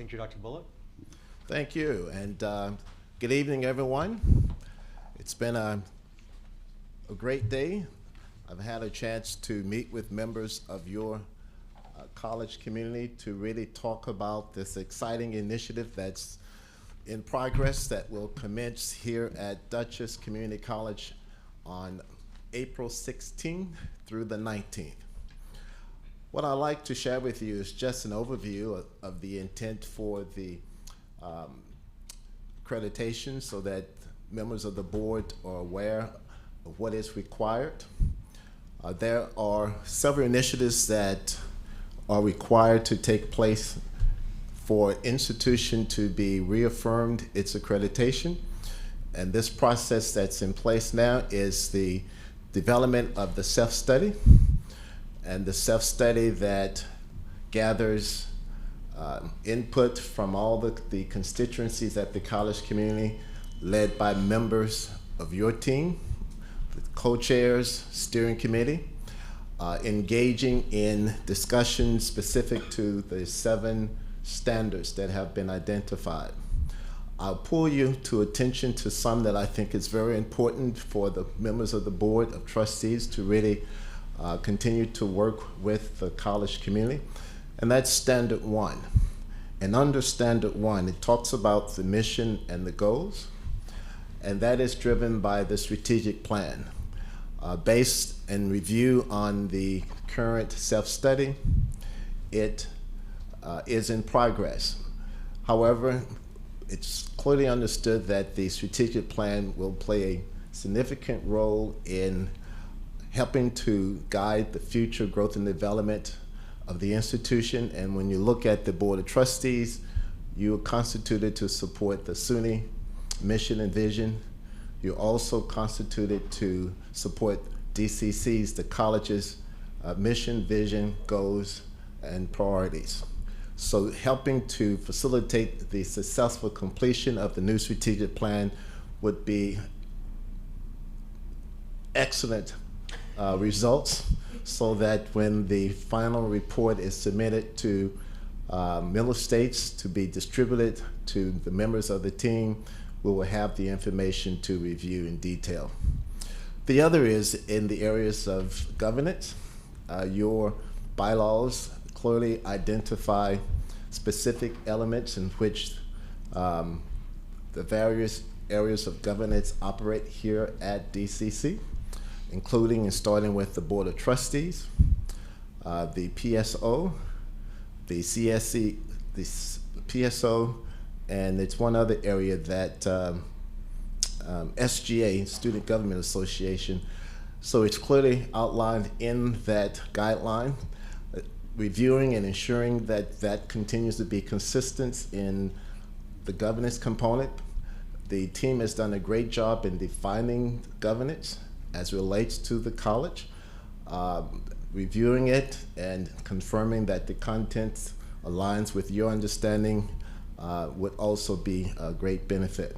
Presenting to Dr. Bullock. Thank you, and good evening, everyone. It's been a great day. I've had a chance to meet with members of your college community to really talk about this exciting initiative that's in progress that will commence here at Dutchess Community College on April 16th through the 19th. What I'd like to share with you is just an overview of the intent for the accreditation so that members of the board are aware of what is required. There are several initiatives that are required to take place for an institution to be reaffirmed its accreditation. And this process that's in place now is the development of the self-study, and the self-study that gathers input from all the constituencies at the college community, led by members of your team, the co-chairs, steering committee, engaging in discussions specific to the 7 standards that have been identified. I'll pull you to attention to some that I think is very important for the members of the Board of Trustees to really continue to work with the college community, and that's Standard 1. And under Standard 1, it talks about the mission and the goals, and that is driven by the strategic plan. Based and review on the current self-study, it is in progress. However, it's clearly understood that the strategic plan will play a significant role in helping to guide the future growth and development of the institution. And when you look at the Board of Trustees, you are constituted to support the SUNY mission and vision. You're also constituted to support DCC's, the college's mission, vision, goals, and priorities. So helping to facilitate the successful completion of the new strategic plan would be excellent results, so that when the final report is submitted to Miller States to be distributed to the members of the team, we will have the information to review in detail. The other is in the areas of governance. Your bylaws clearly identify specific elements in which the various areas of governance operate here at DCC, including and starting with the Board of Trustees, the PSO, the CSC, the PSO, and it's one other area that SGA, Student Government Association. So it's clearly outlined in that guideline, reviewing and ensuring that that continues to be consistent in the governance component. The team has done a great job in defining governance as it relates to the college, reviewing it and confirming that the content aligns with your understanding would also be a great benefit.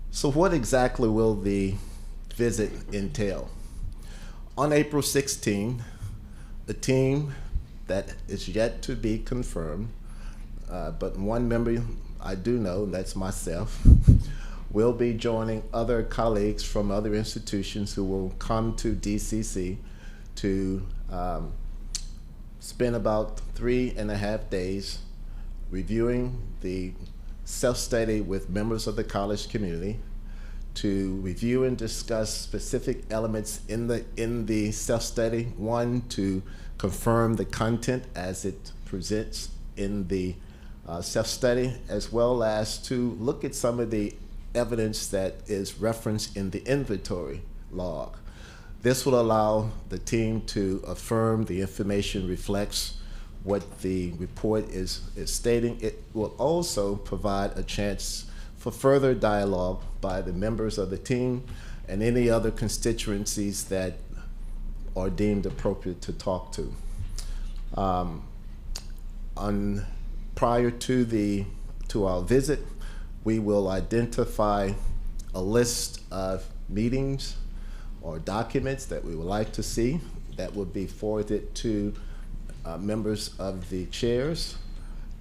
So what exactly will the visit entail? On April 16, the team that is yet to be confirmed, but one member I do know, that's myself, will be joining other colleagues from other institutions who will come to DCC to spend about 3.5 days reviewing the self-study with members of the college community, to review and discuss specific elements in the self-study. One, to confirm the content as it presents in the self-study, as well as to look at some of the evidence that is referenced in the inventory log. This will allow the team to affirm the information reflects what the report is stating. It will also provide a chance for further dialogue by the members of the team and any other constituencies that are deemed appropriate to talk to. Prior to our visit, we will identify a list of meetings or documents that we would like to see that will be forwarded to members of the chairs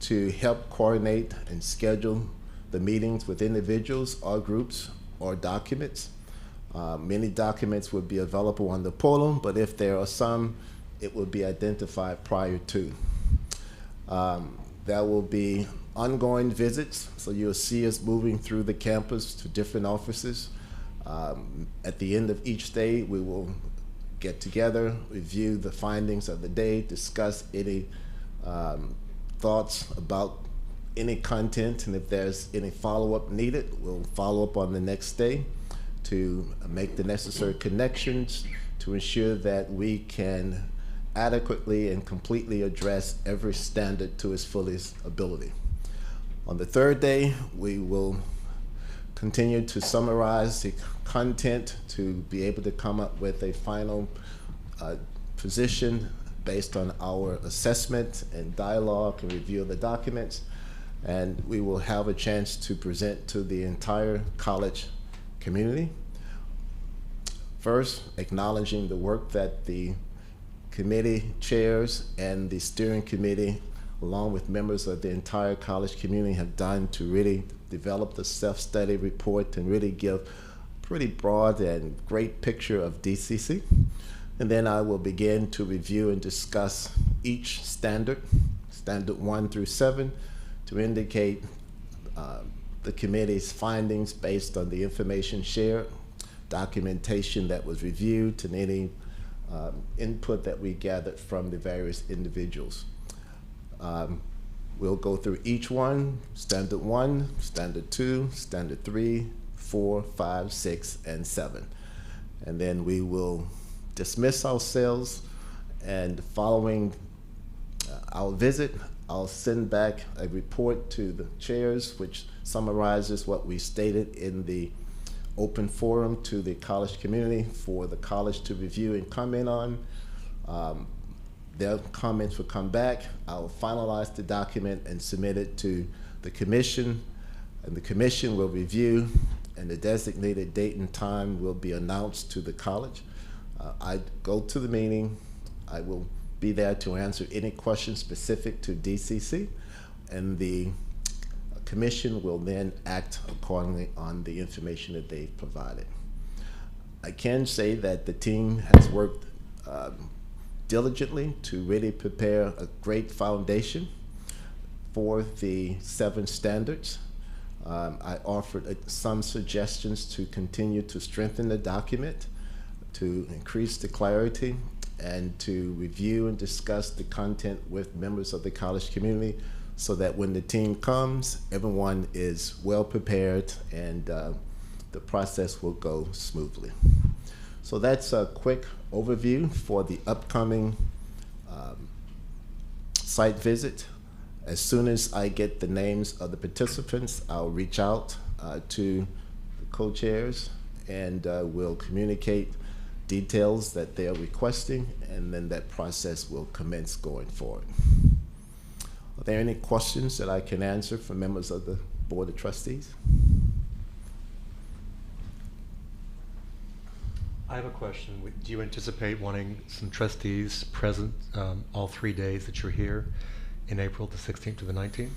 to help coordinate and schedule the meetings with individuals or groups or documents. Many documents would be available on the portal, but if there are some, it will be identified prior to. There will be ongoing visits, so you'll see us moving through the campus to different offices. At the end of each day, we will get together, review the findings of the day, discuss any thoughts about any content, and if there's any follow-up needed, we'll follow up on the next day to make the necessary connections to ensure that we can adequately and completely address every standard to its fullest ability. On the third day, we will continue to summarize the content to be able to come up with a final position based on our assessment and dialogue and review of the documents. And we will have a chance to present to the entire college community. First, acknowledging the work that the committee chairs and the steering committee, along with members of the entire college community, have done to really develop the self-study report and really give a pretty broad and great picture of DCC. And then I will begin to review and discuss each standard 1 through 7, to indicate the committee's findings based on the information shared, documentation that was reviewed, and any input that we gathered from the various individuals. We'll go through each one: standard 1, standard 2, standard 3, 4, 5, 6, and 7. And then we will dismiss ourselves, and following our visit, I'll send back a report to the chairs which summarizes what we stated in the open forum to the college community for the college to review and comment on. Their comments will come back. I'll finalize the document and submit it to the commission, and the commission will review, and the designated date and time will be announced to the college. I go to the meeting. I will be there to answer any questions specific to DCC, and the commission will then act accordingly on the information that they've provided. I can say that the team has worked diligently to really prepare a great foundation for the 7 standards. I offered some suggestions to continue to strengthen the document, to increase the clarity, and to review and discuss the content with members of the college community, so that when the team comes, everyone is well prepared and the process will go smoothly. So that's a quick overview for the upcoming site visit. As soon as I get the names of the participants, I'll reach out to the co-chairs, and we'll communicate details that they're requesting, and then that process will commence going forward. Are there any questions that I can answer from members of the Board of Trustees? I have a question. Do you anticipate wanting some trustees present all 3 days that you're here in April, the 16th to the 19th?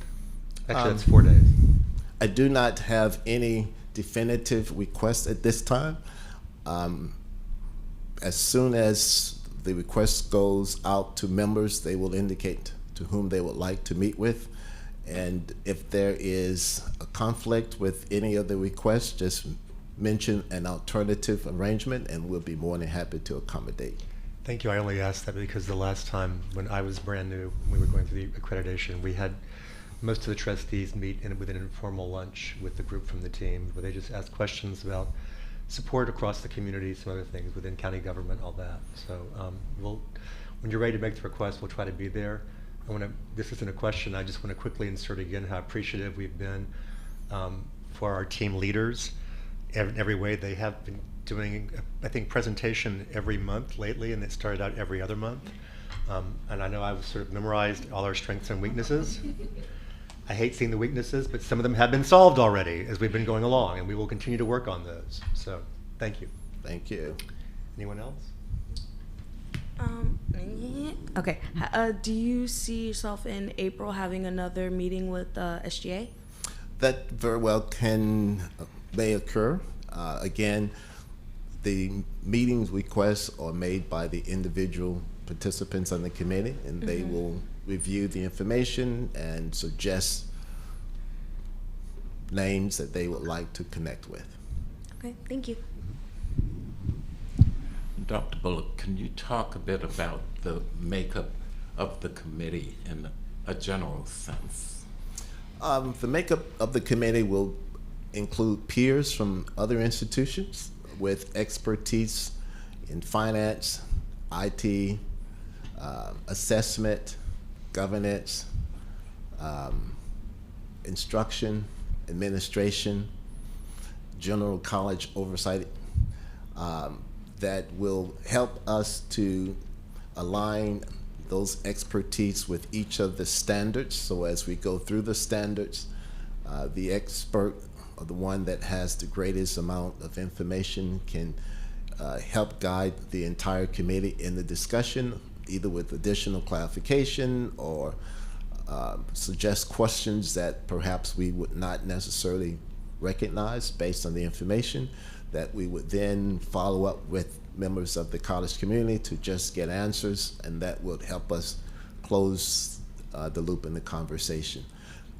Actually, that's 4 days. I do not have any definitive requests at this time. As soon as the request goes out to members, they will indicate to whom they would like to meet with. And if there is a conflict with any of the requests, just mention an alternative arrangement, and we'll be more than happy to accommodate. Thank you. I only asked that because the last time when I was brand new, we were going through the accreditation, we had most of the trustees meet with an informal lunch with the group from the team, where they just ask questions about support across the community, some other things within county government, all that. So when you're ready to make the request, we'll try to be there. This isn't a question, I just want to quickly insert again how appreciative we've been for our team leaders. In every way, they have been doing, I think, presentation every month lately, and it started out every other month. And I know I've sort of memorized all our strengths and weaknesses. I hate seeing the weaknesses, but some of them have been solved already as we've been going along, and we will continue to work on those. So, thank you. Thank you. Anyone else? Okay. Do you see yourself in April having another meeting with SGA? That very well may occur. Again, the meetings requests are made by the individual participants on the committee, and they will review the information and suggest names that they would like to connect with. Okay, thank you. Dr. Bullock, can you talk a bit about the makeup of the committee in a general sense? The makeup of the committee will include peers from other institutions with expertise in finance, IT, assessment, governance, instruction, administration, general college oversight, that will help us to align those expertise with each of the standards. So as we go through the standards, the expert or the one that has the greatest amount of information can help guide the entire committee in the discussion, either with additional clarification or suggest questions that perhaps we would not necessarily recognize based on the information, that we would then follow up with members of the college community to just get answers, and that would help us close the loop in the conversation.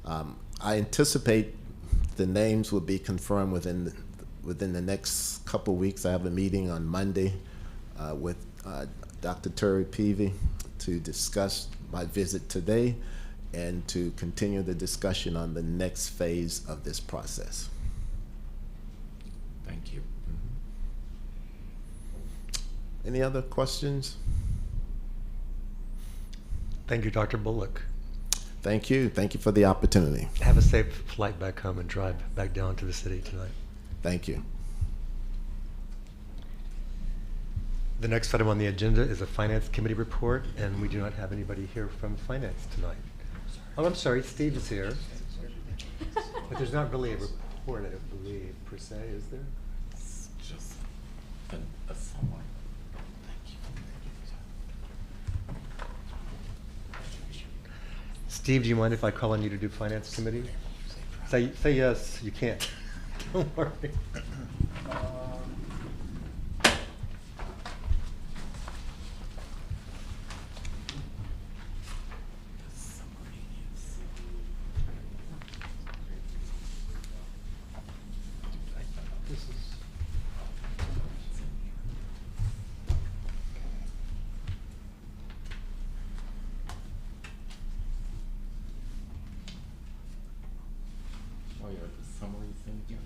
I anticipate the names will be confirmed within the next couple weeks. I have a meeting on Monday with Dr. Terry Peavy to discuss my visit today and to continue the discussion on the next phase of this process. Thank you. Any other questions? Thank you, Dr. Bullock. Thank you. Thank you for the opportunity. Have a safe flight back home and drive back down to the city tonight. Thank you. The next item on the agenda is a Finance Committee report, and we do not have anybody here from Finance tonight. Oh, I'm sorry, Steve is here. But there's not really a report, I don't believe, per se, is there? It's just a summary. Thank you. Steve, do you mind if I call on you to do Finance Committee? Say yes, you can't. Don't worry. Oh, yeah, the summary thing here.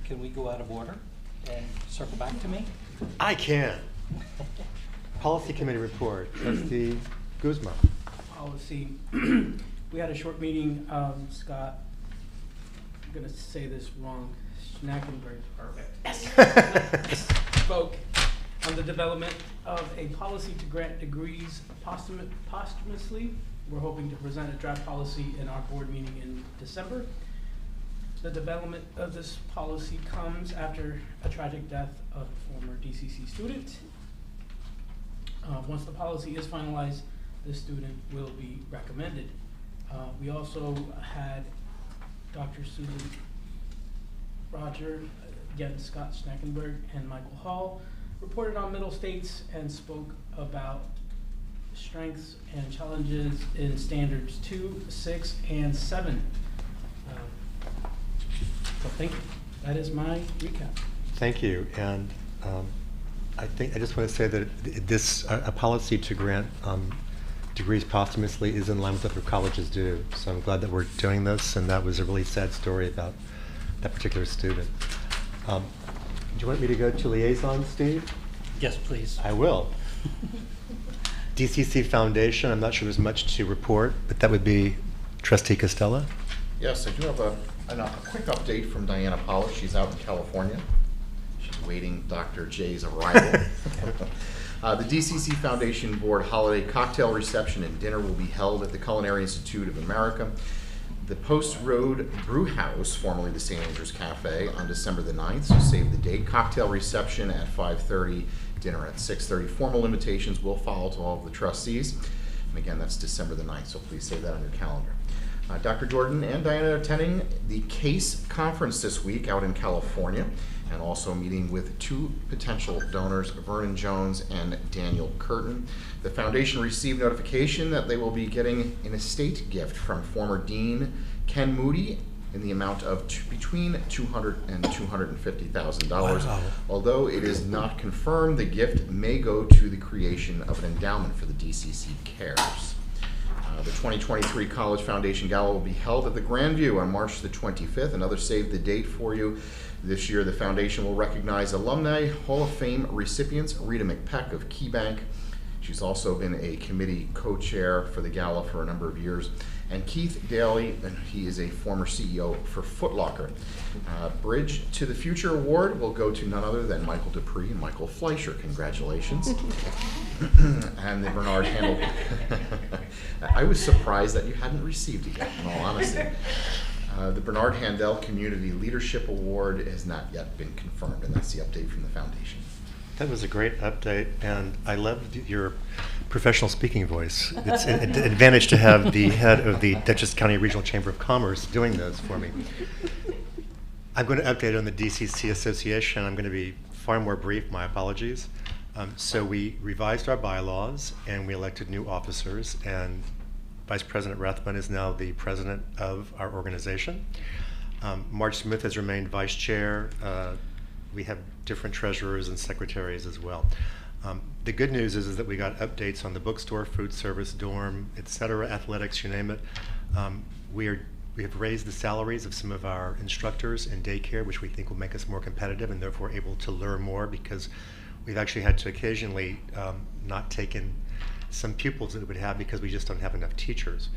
Can we go out of order and circle back to me? I can. Policy Committee report, Trustee Guzman. Policy. We had a short meeting, Scott, I'm gonna say this wrong, Schnackenberg, perfect. Spoke on the development of a policy to grant degrees posthumously. We're hoping to present a draft policy in our board meeting in December. The development of this policy comes after a tragic death of a former DCC student. Once the policy is finalized, the student will be recommended. We also had Dr. Susan Roger, again Scott Schnackenberg, and Michael Hall reported on middle states and spoke about strengths and challenges in standards 2, 6, and 7. So thank you. That is my recap. Thank you. And I just want to say that this a policy to grant degrees posthumously is in line with what other colleges do. So I'm glad that we're doing this, and that was a really sad story about that particular student. Do you want me to go to liaison, Steve? Yes, please. I will. DCC Foundation, I'm not sure there's much to report, but that would be Trustee Costello. Yes, I do have a quick update from Diana Powell. She's out in California. She's waiting Dr. J's arrival. The DCC Foundation Board Holiday Cocktail Reception and Dinner will be held at the Culinary Institute of America, the Post Road Brew House, formerly the St. Andrews Cafe, on December the 9th, so save the date. Cocktail reception at 5:30, dinner at 6:30. Formal invitations will follow to all of the trustees. And again, that's December the 9th, so please save that on your calendar. Dr. Jordan and Diana are attending the CASE conference this week out in California, and also meeting with two potential donors, Vernon Jones and Daniel Curtin. The foundation received notification that they will be getting an estate gift from former Dean Ken Moody in the amount of between $200,000 and $250,000. Wow. Although it is not confirmed, the gift may go to the creation of an endowment for the DCC Cares. The 2023 College Foundation Gala will be held at the Grandview on March the 25th. Another save the date for you. This year, the foundation will recognize Alumni Hall of Fame recipients Rita McPeck of KeyBank. She's also been a committee co-chair for the gala for a number of years. And Keith Daly, and he is a former CEO for Foot Locker. Bridge to the Future Award will go to none other than Michael Dupree and Michael Fleischer. Congratulations. And the Bernard Handel. I was surprised that you hadn't received it yet, in all honesty. The Bernard Handel Community Leadership Award has not yet been confirmed, and that's the update from the foundation. That was a great update, and I loved your professional speaking voice. It's an advantage to have the head of the Dutchess County Regional Chamber of Commerce doing those for me. I'm going to update on the DCC Association. I'm going to be far more brief. My apologies. So we revised our bylaws, and we elected new officers, and Vice President Rathbun is now the president of our organization. Marge Smith has remained vice chair. We have different treasurers and secretaries as well. The good news is that we got updates on the bookstore, food service, dorm, et cetera, athletics, you name it. We have raised the salaries of some of our instructors in daycare, which we think will make us more competitive and therefore able to lure more, because we've actually had to occasionally not take in some pupils that we would have because we just don't have enough teachers.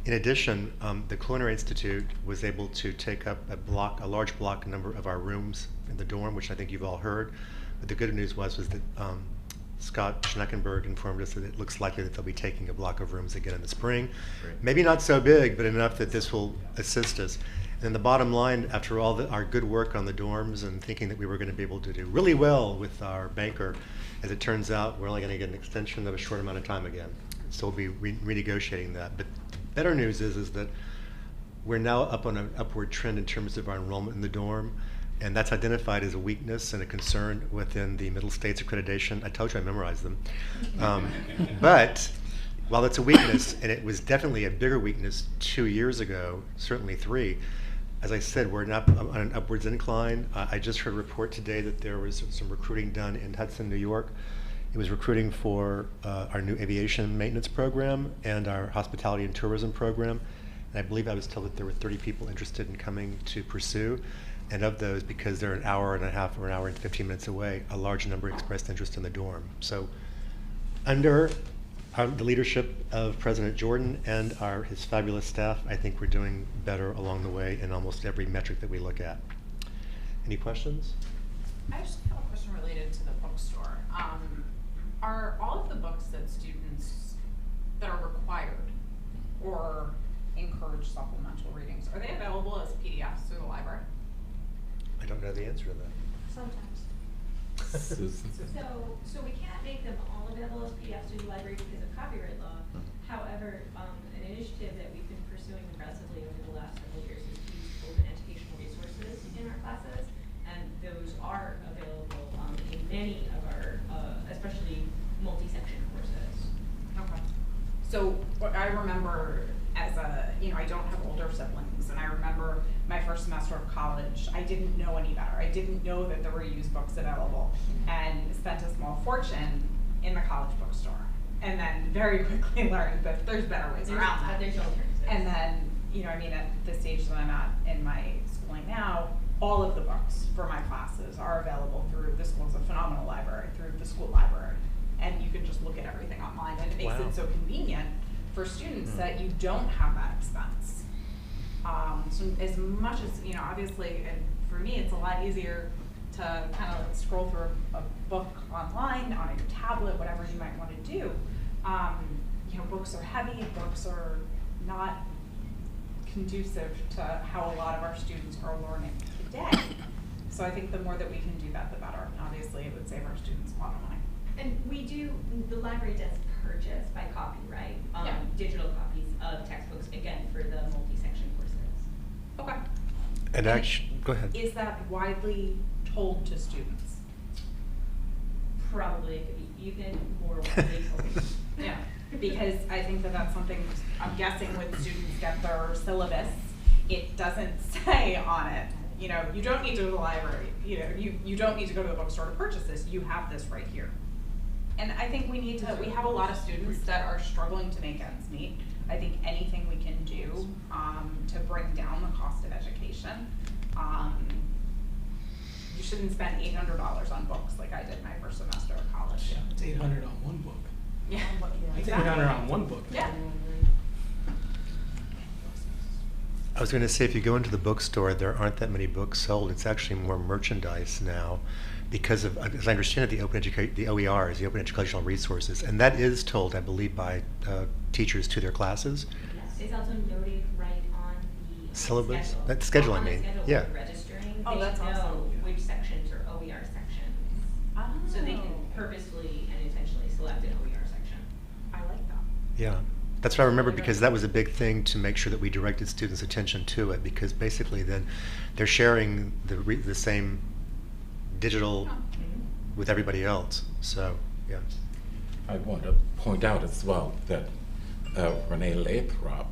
In addition, the Culinary Institute was able to take up a large block number of our rooms in the dorm, which I think you've all heard. But the good news was that Scott Schneckenberg informed us that it looks likely that they'll be taking a block of rooms again in the spring. Great. Maybe not so big, but enough that this will assist us. And the bottom line, after all our good work on the dorms and thinking that we were going to be able to do really well with our banker, as it turns out, we're only going to get an extension of a short amount of time again. So we'll be renegotiating that. But the better news is that we're now up on an upward trend in terms of our enrollment in the dorm. And that's identified as a weakness and a concern within the Middle States accreditation. I told you I memorized them. But while it's a weakness, and it was definitely a bigger weakness 2 years ago, certainly 3, as I said, we're now on an upwards incline. I just heard a report today that there was some recruiting done in Hudson, New York. It was recruiting for our new aviation maintenance program and our hospitality and tourism program. And I believe I was told that there were 30 people interested in coming to pursue. And of those, because they're an hour and a half or an hour and 15 minutes away, a large number expressed interest in the dorm. So under the leadership of President Jordan and his fabulous staff, I think we're doing better along the way in almost every metric that we look at. Any questions? I just have a question related to the bookstore. Are all of the books that students that are required or encourage supplemental readings, are they available as PDFs through the library? I don't know the answer to that. Sometimes. Susan? So we can't make them all available as PDFs through the library because of copyright law. However, an initiative that we've been pursuing aggressively over the last several years is to use open educational resources in our classes, and those are available in many of our, especially multi-section courses. Okay. So what I remember as I don't have older siblings, and I remember my first semester of college, I didn't know any better. I didn't know that there were used books available, and spent a small fortune in the college bookstore. And then very quickly learned that there's better ways around that. There's alternatives. And then, at the stage that I'm at in my schooling now, all of the books for my classes are available through the school's a phenomenal library, through the school library. And you can just look at everything online, and it makes it so convenient for students that you don't have that expense. So as much as, obviously, and for me, it's a lot easier to kind of scroll through a book online, on your tablet, whatever you might want to do. You know, books are heavy, books are not conducive to how a lot of our students are learning today. So I think the more that we can do that, the better. And obviously, it would save our students a lot of money. And the library does purchase by copyright, digital copies of textbooks, again, for the multi-section courses. Okay. And actually, go ahead. Is that widely told to students? Probably it could be even more widely told. Yeah, because I think that that's something, I'm guessing when students get their syllabus, it doesn't say on it, you know, you don't need to go to the library, you know, you don't need to go to the bookstore to purchase this, you have this right here. And I think we have a lot of students that are struggling to make ends meet. I think anything we can do to bring down the cost of education. You shouldn't spend $800 on books like I did my first semester of college. Yeah, it's 800 on one book. Yeah, It's 800 on one book. Yeah. I was going to say, if you go into the bookstore, there aren't that many books sold. It's actually more merchandise now because of, as I understand it, the OERs, the Open Educational Resources, and that is told, I believe, by teachers to their classes. Yes, it's also noted right on the Syllabus? schedule. That schedule, I On the mean. schedule Yeah. when registering, Oh, they that's know awesome. which sections are OER sections. So they can purposefully and intentionally select an OER section. I like that. Yeah, that's what I remember, because that was a big thing to make sure that we directed students' attention to it, because basically then they're sharing the same digital with everybody else. So, yeah. I want to point out as well that ReneeLathrop,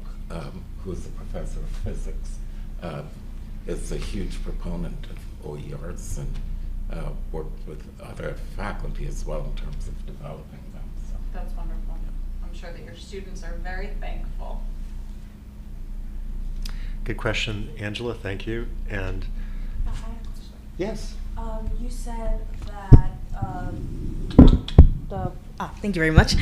who's a professor of physics, is a huge proponent of OERs and worked with other faculty as well in terms of developing them. So. That's wonderful. I'm sure that your students are very thankful. Good question, Angela. Thank you. And I have a question. yes. You said that thank you very much.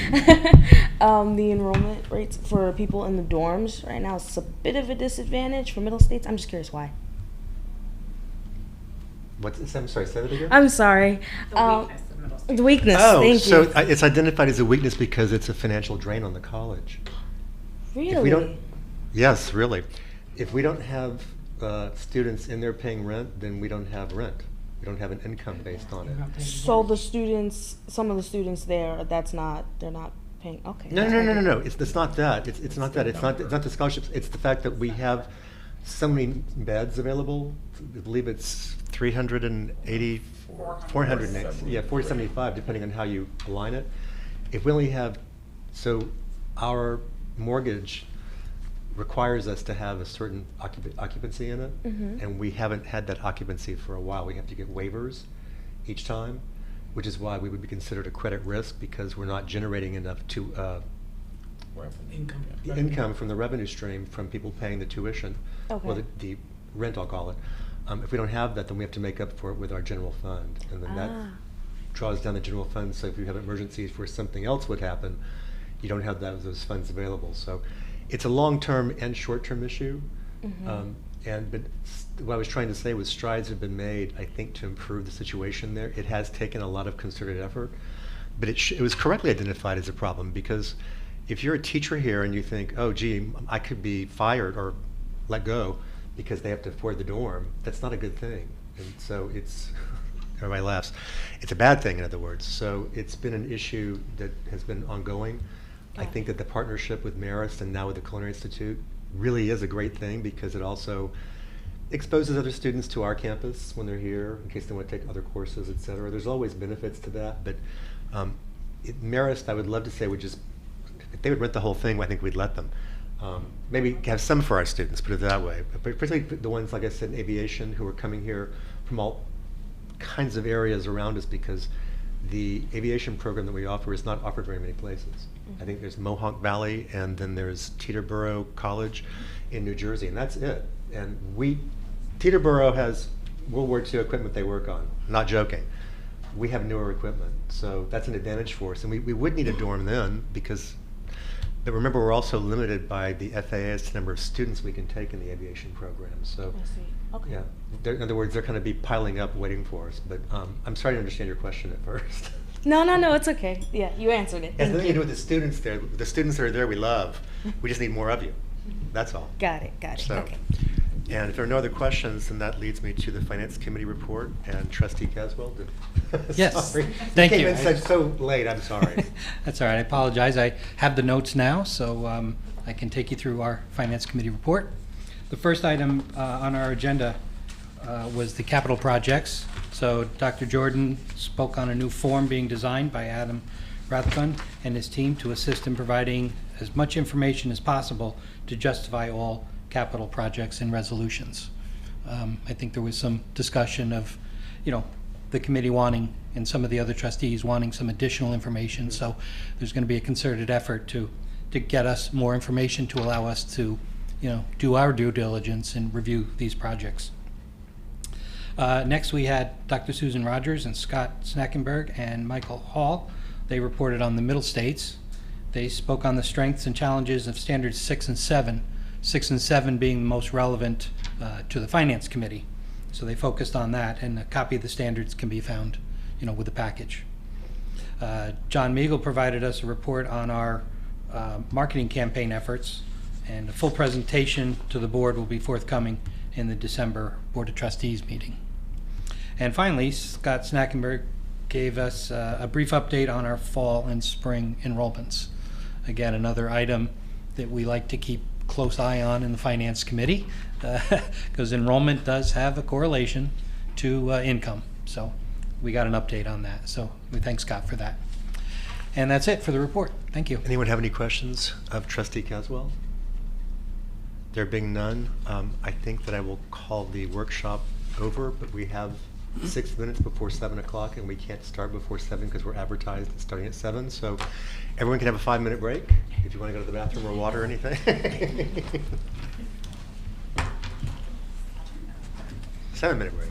The enrollment rates for people in the dorms right now is a bit of a disadvantage for middle states. I'm just curious why. What's this? I'm sorry, say that again? I'm sorry. The weakness of middle school. The weakness. Oh, Thank so you. it's identified as a weakness because it's a financial drain on the college. Really? If we don't, yes, really. If we don't have students in there paying rent, then we don't have rent. We don't have an income based on it. So the students, some of the students there, they're not paying. Okay. No. It's not that. It's not that. It's not the scholarships. It's the fact that we have so many beds available. I believe it's 380, 400 next. Yeah, 475, depending on how you align it. If we only have, so our mortgage requires us to have a certain occupancy in it, and we haven't had that occupancy for a while. We have to get waivers each time, which is why we would be considered a credit risk, because we're not generating enough to income from the revenue stream from people paying the tuition, or the rent, I'll call it. If we don't have that, then we have to make up for it with our general fund, and then that draws down the general fund. So if you have emergencies where something else would happen, you don't have those funds available. So it's a long-term and short-term issue. But what I was trying to say was strides have been made, I think, to improve the situation there. It has taken a lot of concerted effort, but it was correctly identified as a problem, because if you're a teacher here and you think, oh, gee, I could be fired or let go because they have to afford the dorm, that's not a good thing. And so it's, everybody laughs, it's a bad thing, in other words. So it's been an issue that has been ongoing. I think that the partnership with Marist and now with the Culinary Institute really is a great thing, because it also exposes other students to our campus when they're here, in case they want to take other courses, et cetera. There's always benefits to that, but Marist, I would love to say, would just, if they would rent the whole thing, I think we'd let them. Maybe have some for our students, put it that way. But particularly the ones, like I said, in aviation, who are coming here from all kinds of areas around us, because the aviation program that we offer is not offered very many places. I think there's Mohawk Valley, and then there's Teterboro College in New Jersey, and that's it. And Teterboro has World War II equipment they work on, not joking. We have newer equipment, so that's an advantage for us. And we would need a dorm then, because But remember, we're also limited by the FAA as to number of students we can take in the aviation program. So, I see. Okay. yeah, in other words, they're going to be piling up waiting for us. But I'm sorry to understand your question at first. No, it's okay. Yeah, you answered it. It has Thank nothing to do you. with the students there. The students that are there, we love. We just need more of you. That's all. Got it. So, Okay. and if there are no other questions, then that leads me to the Finance Committee report and Trustee Caswell. Yes, Sorry. thank Came you. in so late, I'm sorry. That's all right, I apologize. I have the notes now, so I can take you through our Finance Committee report. The first item on our agenda was the capital projects. So Dr. Jordan spoke on a new form being designed by Adam Rathbun and his team to assist in providing as much information as possible to justify all capital projects and resolutions. I think there was some discussion of, the committee wanting, and some of the other trustees wanting some additional information. So there's going to be a concerted effort to get us more information to allow us to, do our due diligence and review these projects. Next, we had Dr. Susan Rogers and Scott Snackenberg and Michael Hall. They reported on the middle states. They spoke on the strengths and challenges of standards 6 and 7, 6 and 7 being the most relevant to the Finance Committee. So they focused on that, and a copy of the standards can be found, with the package. John Meagle provided us a report on our marketing campaign efforts, and a full presentation to the board will be forthcoming in the December Board of Trustees meeting. And finally, Scott Snackenberg gave us a brief update on our fall and spring enrollments. Again, another item that we like to keep close eye on in the Finance Committee, because enrollment does have a correlation to income. So we got an update on that. So we thank Scott for that. And that's it for the report. Thank you. Anyone have any questions of Trustee Caswell? There being none, I think that I will call the workshop over, but we have 6 minutes before 7 o'clock, and we can't start before 7 because we're advertised at starting at 7. So everyone can have a 5-minute break if you want to go to the bathroom or water or anything. 7-minute break.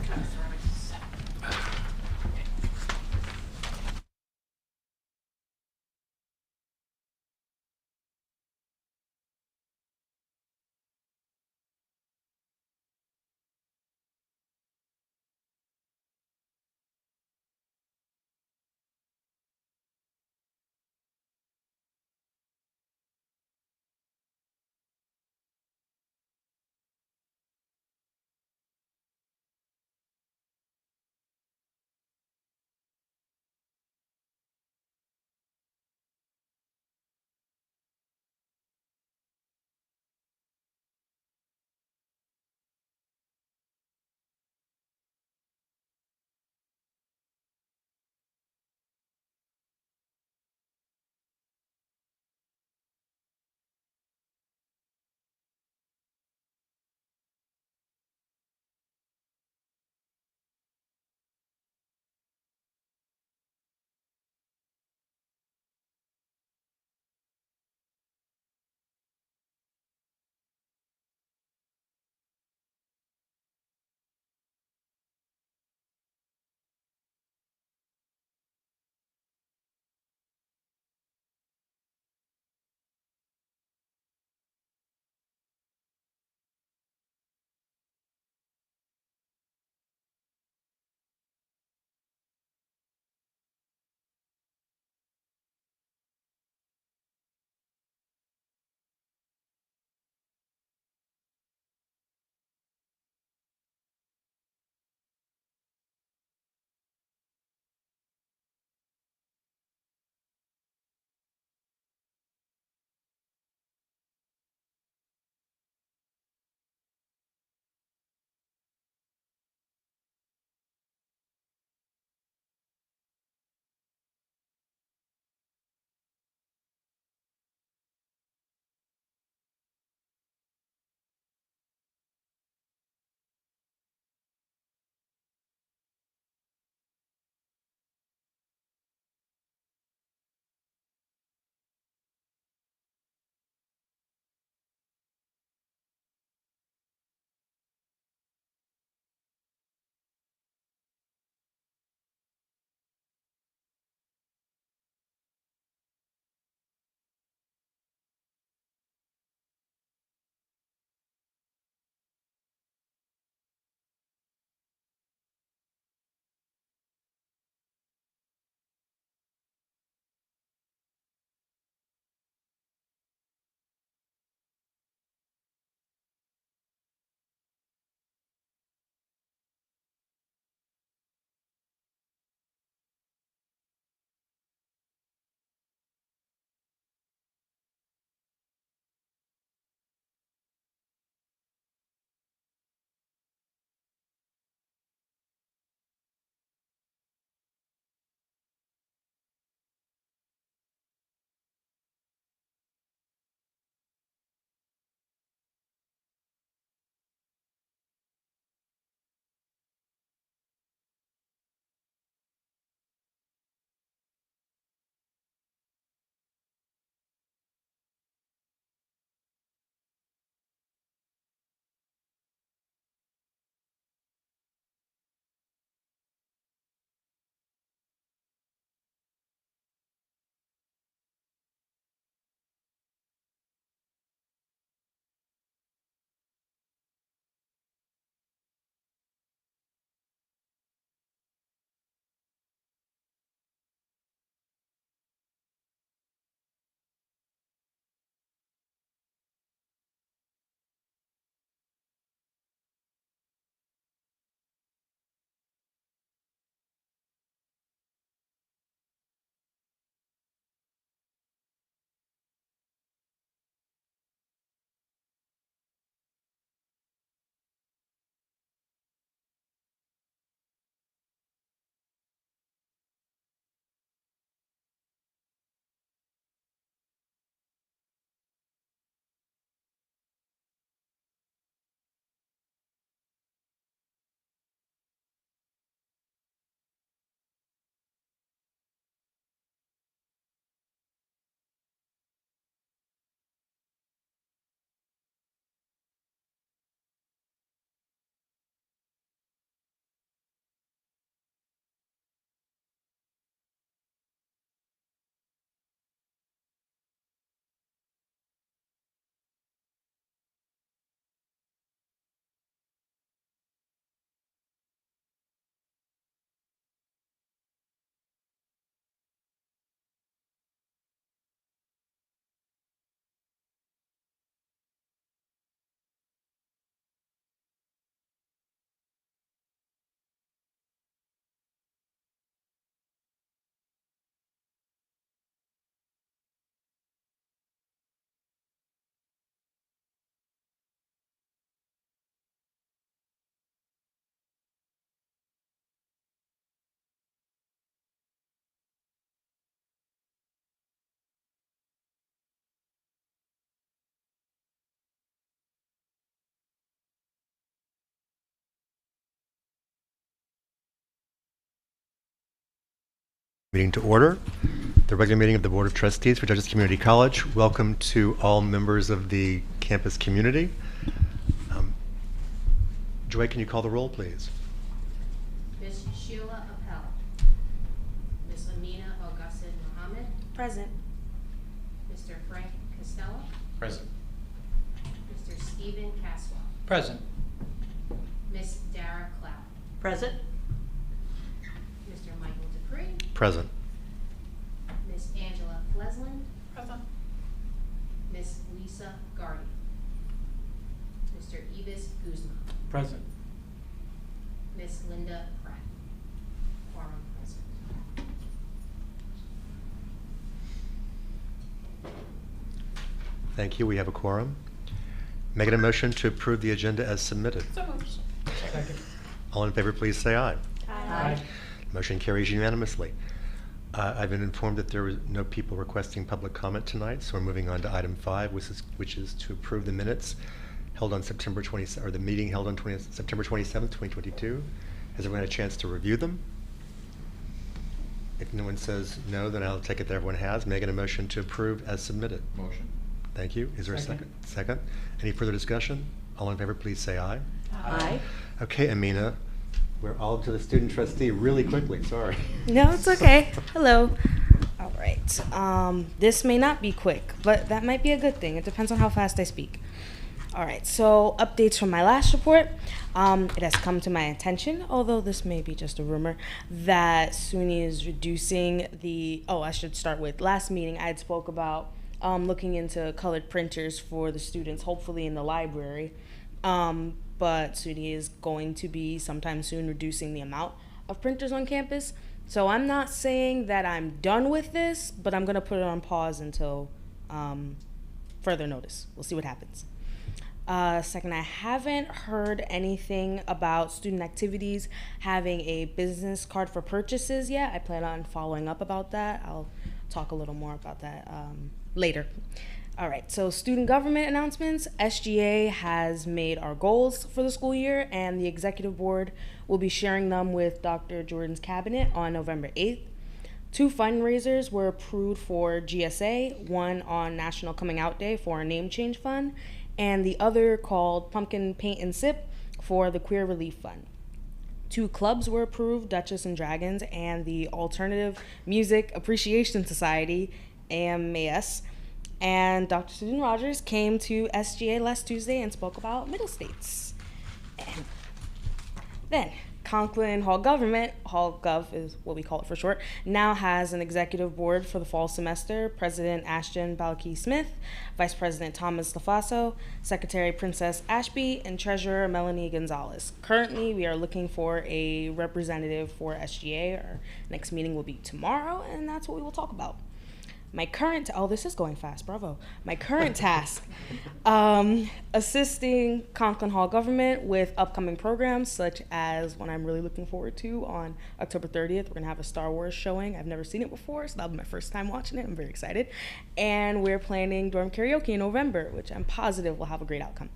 Meeting to order. The regular meeting of the Board of Trustees for Dutchess Community College. Welcome to all members of the campus community. Joy, can you call the roll, please? Ms. Sheila Appel. Ms. Amina Al-Ghassan Mohammed. Present. Mr. Frank Costello. Present. Mr. Stephen Caswell. Present. Ms. Dara Cloud. Present. Mr. Michael Dupree. Present. Ms. Angela Fleslin. Present. Ms. Lisa Gardy. Mr. Evis Guzman. Present. Ms. Linda Pratt. Quorum present. Thank you. We have a quorum. Making a motion to approve the agenda as submitted. So moved. Second. All in favor, please say aye. Aye. Motion carries unanimously. I've been informed that there were no people requesting public comment tonight, so we're moving on to item 5, which is to approve the minutes held on September 20, or the meeting held on September 27th, 2022. Has everyone had a chance to review them? If no one says no, then I'll take it that everyone has. Making a motion to approve as submitted. Motion. Thank you. Is there a second? Second. Any further discussion? All in favor, please say aye. Aye. Okay, Amina, we're all to the student trustee really quickly. Sorry. No, it's okay. Hello. All right. This may not be quick, but that might be a good thing. It depends on how fast I speak. All right. So updates from my last report. It has come to my attention, although this may be just a rumor, that SUNY is reducing the. Oh, I should start with last meeting. I had spoke about looking into colored printers for the students, hopefully in the library. But SUNY is going to be sometime soon reducing the amount of printers on campus. So I'm not saying that I'm done with this, but I'm going to put it on pause until further notice. We'll see what happens. Second, I haven't heard anything about student activities having a business card for purchases yet. I plan on following up about that. I'll talk a little more about that later. All right, so student government announcements. SGA has made our goals for the school year, and the executive board will be sharing them with Dr. Jordan's cabinet on November 8th. 2 fundraisers were approved for GSA, one on National Coming Out Day for a name change fund, and the other called Pumpkin Paint and Sip for the Queer Relief Fund. 2 clubs were approved, Dutchess and Dragons, and the Alternative Music Appreciation Society, AMAS. And Dr. Susan Rogers came to SGA last Tuesday and spoke about Middle States. And then Conklin Hall Government, Hall Gov is what we call it for short, now has an executive board for the fall semester. President Ashton Balke-Smith, Vice President Thomas LaFaso, Secretary Princess Ashby, and Treasurer Melanie Gonzalez. Currently, we are looking for a representative for SGA. Our next meeting will be tomorrow, and that's what we will talk about. My current, this is going fast, bravo. My current task, assisting Conklin Hall Government with upcoming programs, such as one I'm really looking forward to on October 30th. We're gonna have a Star Wars showing. I've never seen it before, so that'll be my first time watching it. I'm very excited. And we're planning dorm karaoke in November, which I'm positive will have a great outcome.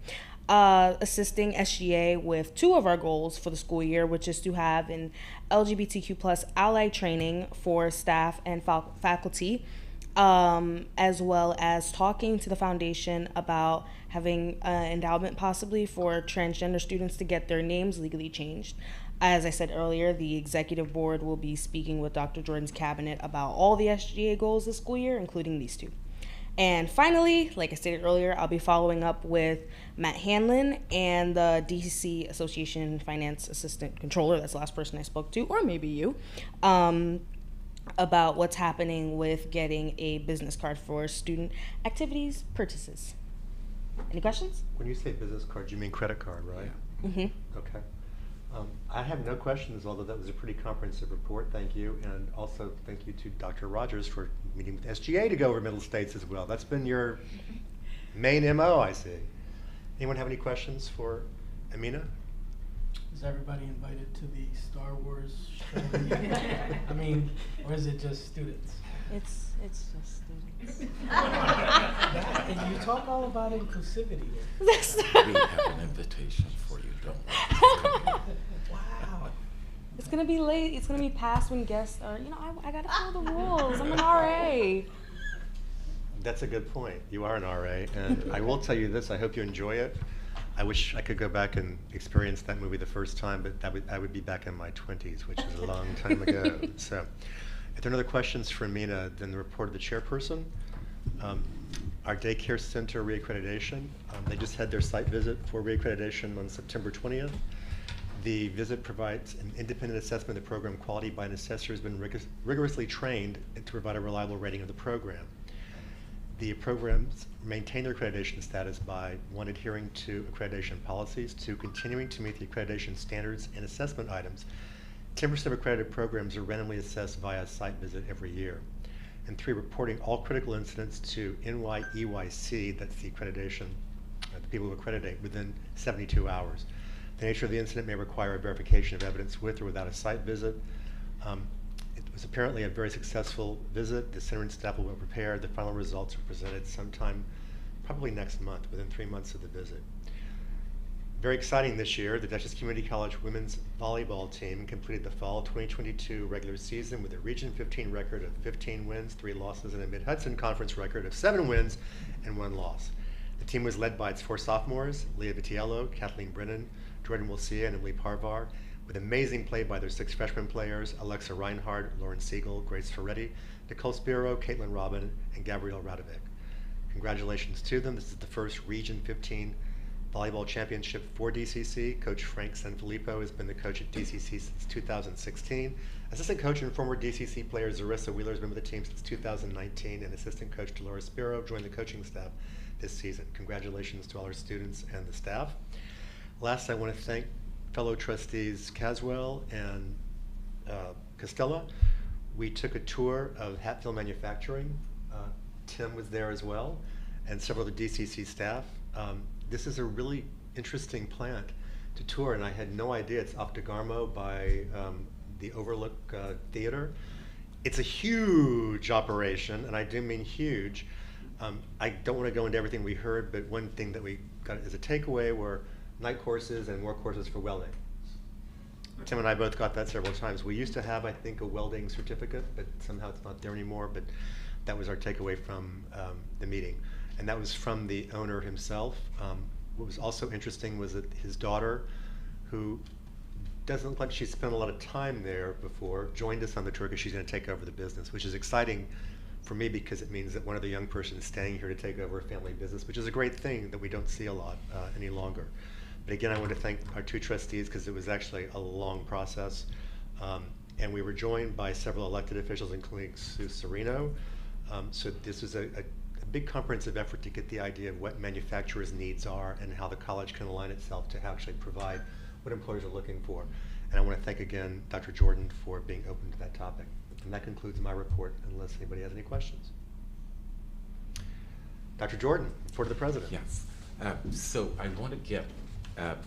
Assisting SGA with 2 of our goals for the school year, which is to have an LGBTQ+ ally training for staff and faculty, as well as talking to the foundation about having an endowment possibly for transgender students to get their names legally changed. As I said earlier, the executive board will be speaking with Dr. Jordan's cabinet about all the SGA goals this school year, including these 2. And finally, like I stated earlier, I'll be following up with Matt Hanlon and the DC Association Finance Assistant Controller, that's the last person I spoke to, or maybe you, about what's happening with getting a business card for student activities purchases. Any questions? When you say business card, you mean credit card, right? Mm-hmm. Okay. I have no questions, although that was a pretty comprehensive report. Thank you. And also thank you to Dr. Rogers for meeting with SGA to go over Middle States as well. That's been your main MO, I see. Anyone have any questions for Amina? Is everybody invited to the Star Wars show? I mean, or is it just students? It's just students. And you talk all about inclusivity. We have an invitation for you, don't worry. Wow. It's gonna be late. It's gonna be past when guests are. I gotta follow the rules. I'm an RA. That's a good point. You are an RA, and I will tell you this, I hope you enjoy it. I wish I could go back and experience that movie the first time, but I would be back in my 20s, which is a long time ago. So, if there are no other questions for Mina, then the report of the chairperson. Our daycare center reaccreditation, they just had their site visit for reaccreditation on September 20th. The visit provides an independent assessment of the program quality by an assessor who has been rigorously trained to provide a reliable rating of the program. The programs maintain their accreditation status by 1, adhering to accreditation policies, 2, continuing to meet the accreditation standards and assessment items. 10% of accredited programs are randomly assessed via site visit every year. And 3, reporting all critical incidents to NYEYC, that's the accreditation, the people who accreditate, within 72 hours. The nature of the incident may require a verification of evidence with or without a site visit. It was apparently a very successful visit. The center and staff were well prepared. The final results are presented sometime, probably next month, within 3 months of the visit. Very exciting this year, the Dutchess Community College women's volleyball team completed the fall 2022 regular season with a Region 15 record of 15 wins, 3 losses, and a Mid-Hudson Conference record of 7 wins and 1 loss. The team was led by its 4 sophomores, Leah Vitiello, Kathleen Brennan, Jordan Wilcia, and Emily Parvar, with amazing play by their 6 freshman players, Alexa Reinhardt, Lauren Siegel, Grace Ferretti, Nicole Spiro, Caitlin Robin, and Gabrielle Radovic. Congratulations to them. This is the first Region 15 volleyball championship for DCC. Coach Frank Sanfilippo has been the coach at DCC since 2016. Assistant coach and former DCC player Zarissa Wheeler has been with the team since 2019, and assistant coach Dolores Spiro joined the coaching staff this season. Congratulations to all our students and the staff. Last, I want to thank fellow trustees Caswell and Costella. We took a tour of Hatfield Manufacturing. Tim was there as well, and several of the DCC staff. This is a really interesting plant to tour, and I had no idea. It's off DeGarmo by the Overlook Theater. It's a huge operation, and I do mean huge. I don't want to go into everything we heard, but one thing that we got as a takeaway were night courses and more courses for welding. Tim and I both got that several times. We used to have, I think, a welding certificate, but somehow it's not there anymore, but that was our takeaway from the meeting. And that was from the owner himself. What was also interesting was that his daughter, who doesn't look like she's spent a lot of time there before, joined us on the tour because she's going to take over the business, which is exciting for me because it means that one of the young persons is staying here to take over a family business, which is a great thing that we don't see a lot any longer. But again, I want to thank our 2 trustees because it was actually a long process. And we were joined by several elected officials, including Sue Serino. So this was a big comprehensive effort to get the idea of what manufacturers' needs are and how the college can align itself to actually provide what employers are looking for. And I want to thank again Dr. Jordan for being open to that topic. And that concludes my report, unless anybody has any questions. Dr. Jordan, report of the president. Yes. So I want to get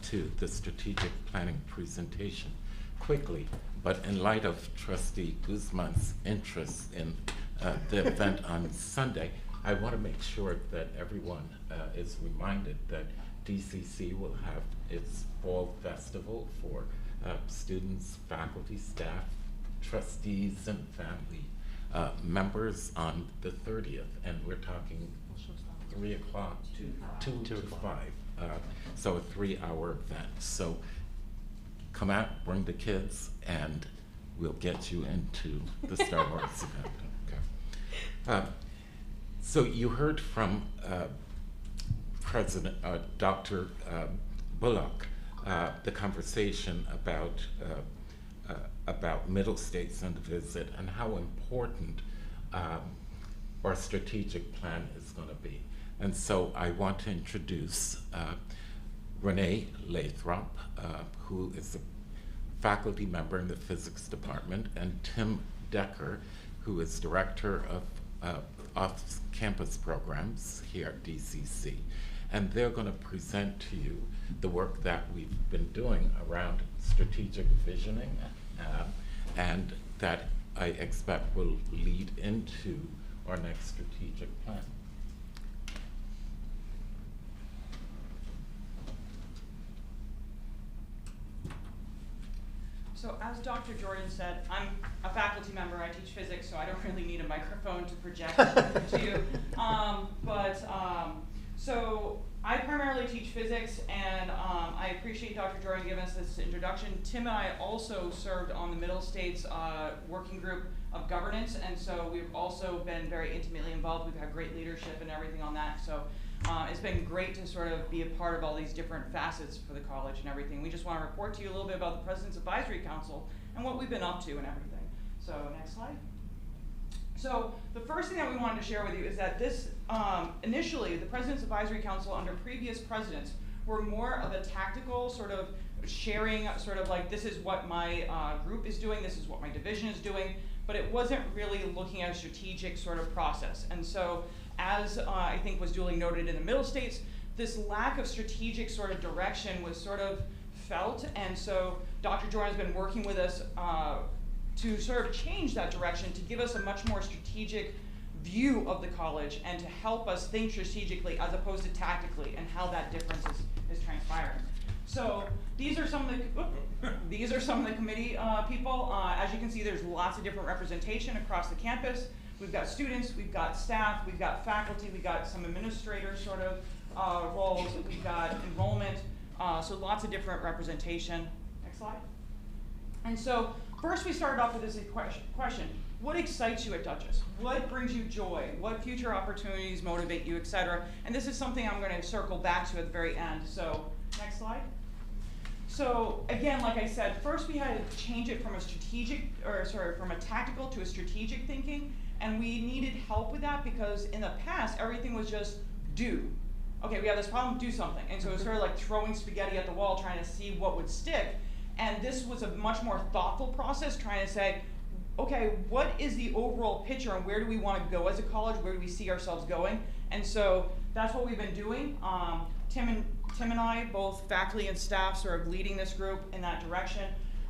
to the strategic planning presentation quickly, but in light of Trustee Guzman's interest in the event on Sunday, I want to make sure that everyone is reminded that DCC will have its fall festival for students, faculty, staff, trustees, and family members on the 30th, and we're talking 3 o'clock, 2 to 5. So a 3-hour event. So come out, bring the kids, and we'll get you into the Star Wars event. Okay. So you heard from Dr. Bullock the conversation about Middle States and the visit and how important our strategic plan is going to be. And so I want to introduce ReneeLathrop, who is a faculty member in the physics department, and Tim Decker, who is director of off-campus programs here at DCC. And they're going to present to you the work that we've been doing around strategic visioning, and that I expect will lead into our next strategic plan. So as Dr. Dr. Jordan said, I'm a faculty member, I teach physics, so I don't really need a microphone to project to you. So I primarily teach physics, and I appreciate Dr. Jordan giving us this introduction. Tim and I also served on the Middle States Working Group of Governance, and so we've also been very intimately involved. We've had great leadership and everything on that. So it's been great to sort of be a part of all these different facets for the college and everything. We just want to report to you a little bit about the President's Advisory Council and what we've been up to and everything. So next slide. So the first thing that we wanted to share with you is that this, initially, the President's Advisory Council under previous presidents were more of a tactical sort of sharing, sort of like, this is what my group is doing, this is what my division is doing, but it wasn't really looking at a strategic sort of process. And so, as I think was duly noted in the Middle States, this lack of strategic sort of direction was sort of felt, and so Dr. Jordan has been working with us to sort of change that direction, to give us a much more strategic view of the college and to help us think strategically as opposed to tactically, and how that difference is transpiring. So these are some of the committee people. As you can see, there's lots of different representation across the campus. We've got students, we've got staff, we've got faculty, we've got some administrator sort of roles, we've got enrollment, so lots of different representation. Next slide. And so first we started off with this question. What excites you at Dutchess? What brings you joy? What future opportunities motivate you, et cetera? And this is something I'm going to circle back to at the very end. So next slide. So again, like I said, first we had to change it from from a tactical to a strategic thinking, and we needed help with that because in the past everything was just do. Okay, we have this problem, do something. And so it was sort of like throwing spaghetti at the wall, trying to see what would stick. And this was a much more thoughtful process, trying to say, okay, what is the overall picture and where do we want to go as a college? Where do we see ourselves going? And so that's what we've been doing. Tim and I, both faculty and staff, sort of leading this group in that direction.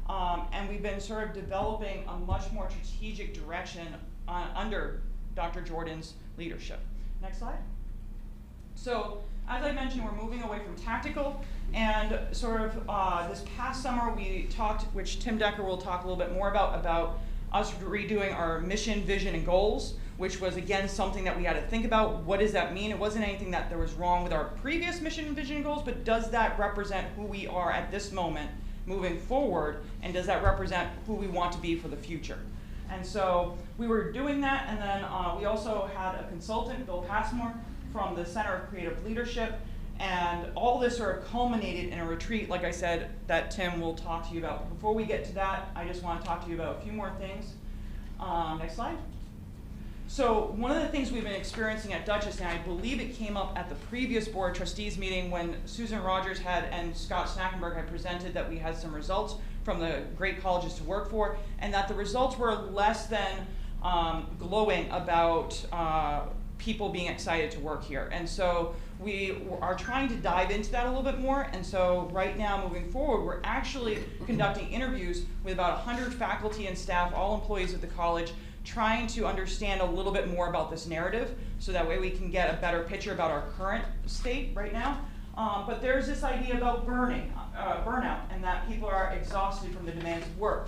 And we've been sort of developing a much more strategic direction under Dr. Jordan's leadership. Next slide. So as I mentioned, we're moving away from tactical, and sort of this past summer we talked, which Tim Decker will talk a little bit more about us redoing our mission, vision, and goals, which was again something that we had to think about. What does that mean? It wasn't anything that there was wrong with our previous mission, vision, and goals, but does that represent who we are at this moment moving forward, and does that represent who we want to be for the future? And so we were doing that, and then we also had a consultant, Bill Passmore, from the Center of Creative Leadership, and all this sort of culminated in a retreat, like I said, that Tim will talk to you about. But before we get to that, I just want to talk to you about a few more things. Next slide. So one of the things we've been experiencing at Dutchess, and I believe it came up at the previous board trustees meeting when Susan Rogers and Scott Snackenberg had presented that we had some results from the great colleges to work for, and that the results were less than glowing about people being excited to work here. And so we are trying to dive into that a little bit more. And so right now, moving forward, we're actually conducting interviews with about 100 faculty and staff, all employees at the college, trying to understand a little bit more about this narrative, so that way we can get a better picture about our current state right now. But there's this idea about burnout, and that people are exhausted from the demands of work.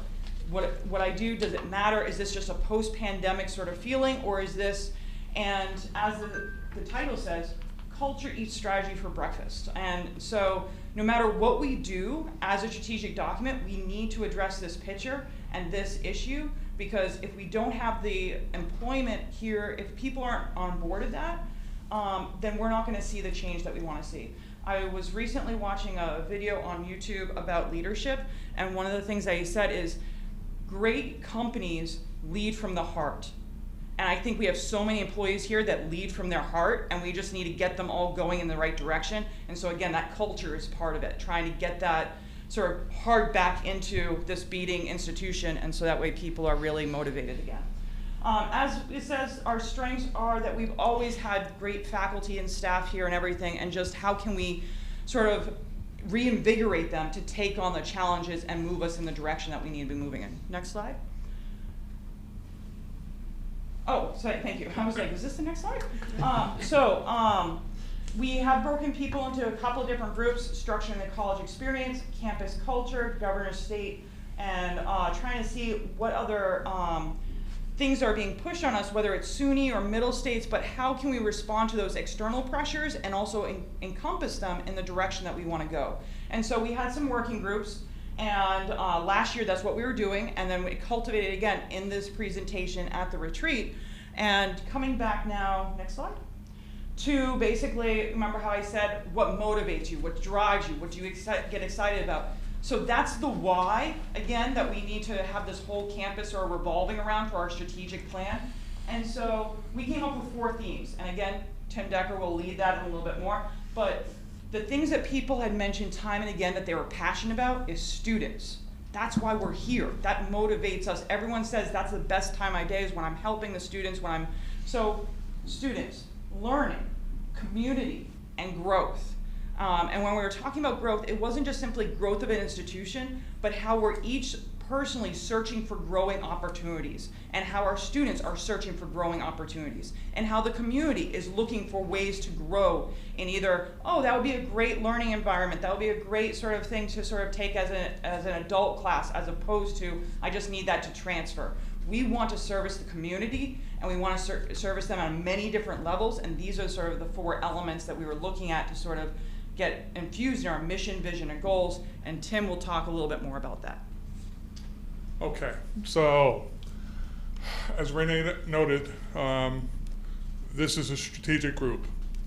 What I do, does it matter? Is this just a post-pandemic sort of feeling, or is this, and as the title says, culture eats strategy for breakfast. And so no matter what we do as a strategic document, we need to address this picture and this issue, because if we don't have the employment here, if people aren't on board with that, then we're not going to see the change that we want to see. I was recently watching a video on YouTube about leadership, and one of the things that he said is, great companies lead from the heart. And I think we have so many employees here that lead from their heart, and we just need to get them all going in the right direction. And so again, that culture is part of it, trying to get that sort of heart back into this beating institution, and so that way people are really motivated again. As it says, our strengths are that we've always had great faculty and staff here and everything, and just how can we sort of reinvigorate them to take on the challenges and move us in the direction that we need to be moving in. Next slide. Oh, sorry, thank you. I was like, is this the next slide? We have broken people into a couple of different groups: structuring the college experience, campus culture, governor's state, and trying to see what other things are being pushed on us, whether it's SUNY or middle states, but how can we respond to those external pressures and also encompass them in the direction that we want to go. And so we had some working groups, and last year that's what we were doing, and then we cultivated again in this presentation at the retreat. And coming back now, next slide, to basically, remember how I said what motivates you, what drives you, what do you get excited about. So that's the why, again, that we need to have this whole campus sort of revolving around for our strategic plan. And so we came up with 4 themes. And again, Tim Decker will lead that in a little bit more. But the things that people had mentioned time and again that they were passionate about is students. That's why we're here. That motivates us. Everyone says that's the best time of my day is when I'm helping the students, so students, learning, community, and growth. And when we were talking about growth, it wasn't just simply growth of an institution, but how we're each personally searching for growing opportunities, and how our students are searching for growing opportunities, and how the community is looking for ways to grow in either, oh, that would be a great learning environment, that would be a great sort of thing to sort of take as an adult class, as opposed to, I just need that to transfer. We want to service the community, and we want to service them on many different levels, and these are sort of the 4 elements that we were looking at to sort of get infused in our mission, vision, and goals, and Tim will talk a little bit more about that. Okay, so as Renee noted, this is a strategic group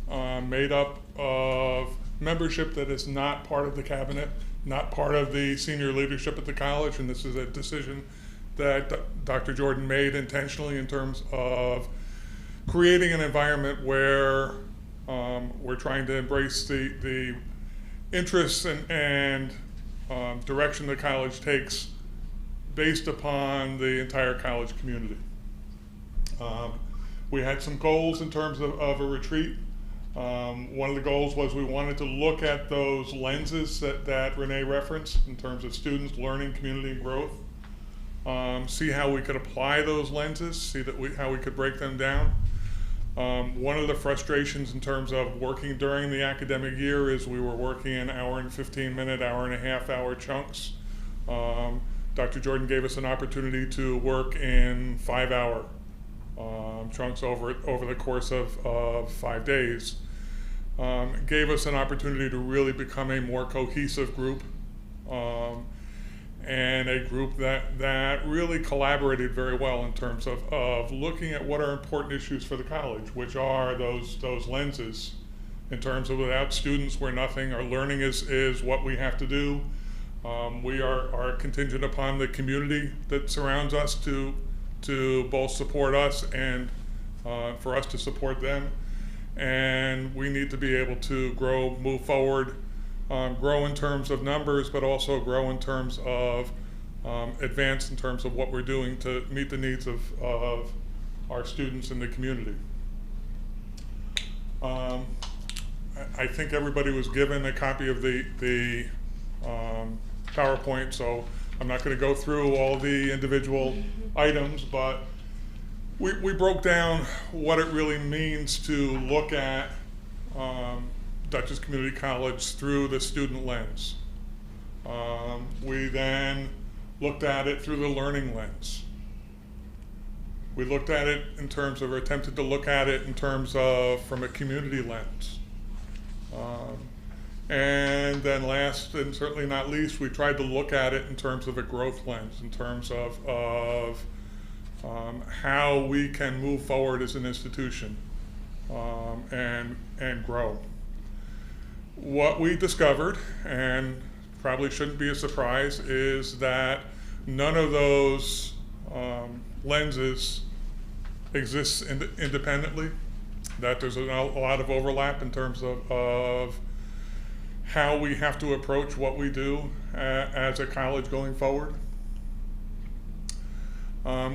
made up of membership that is not part of the cabinet, not part of the senior leadership at the college, and this is a decision that Dr. Jordan made intentionally in terms of creating an environment where we're trying to embrace the interests and direction the college takes based upon the entire college community. We had some goals in terms of a retreat. One of the goals was we wanted to look at those lenses that Renee referenced in terms of students, learning, community, and growth. See how we could apply those lenses, see how we could break them down. One of the frustrations in terms of working during the academic year is we were working in hour and 15-minute, hour and a half hour chunks. Dr. Jordan gave us an opportunity to work in 5-hour chunks over the course of 5 days. Gave us an opportunity to really become a more cohesive group, and a group that really collaborated very well in terms of looking at what are important issues for the college, which are those lenses in terms of without students we're nothing. Our learning is what we have to do. We are contingent upon the community that surrounds us to both support us and for us to support them. And we need to be able to grow, move forward, grow in terms of numbers, but also grow in terms of advance in terms of what we're doing to meet the needs of our students in the community. I think everybody was given a copy of the PowerPoint, so I'm not going to go through all the individual items, but we broke down what it really means to look at Dutchess Community College through the student lens. We then looked at it through the learning lens. We looked at it in terms of, or attempted to look at it in terms of from a community lens. And then last and certainly not least, we tried to look at it in terms of a growth lens, in terms of how we can move forward as an institution and grow. What we discovered, and probably shouldn't be a surprise, is that none of those lenses exists independently, that there's a lot of overlap in terms of how we have to approach what we do as a college going forward.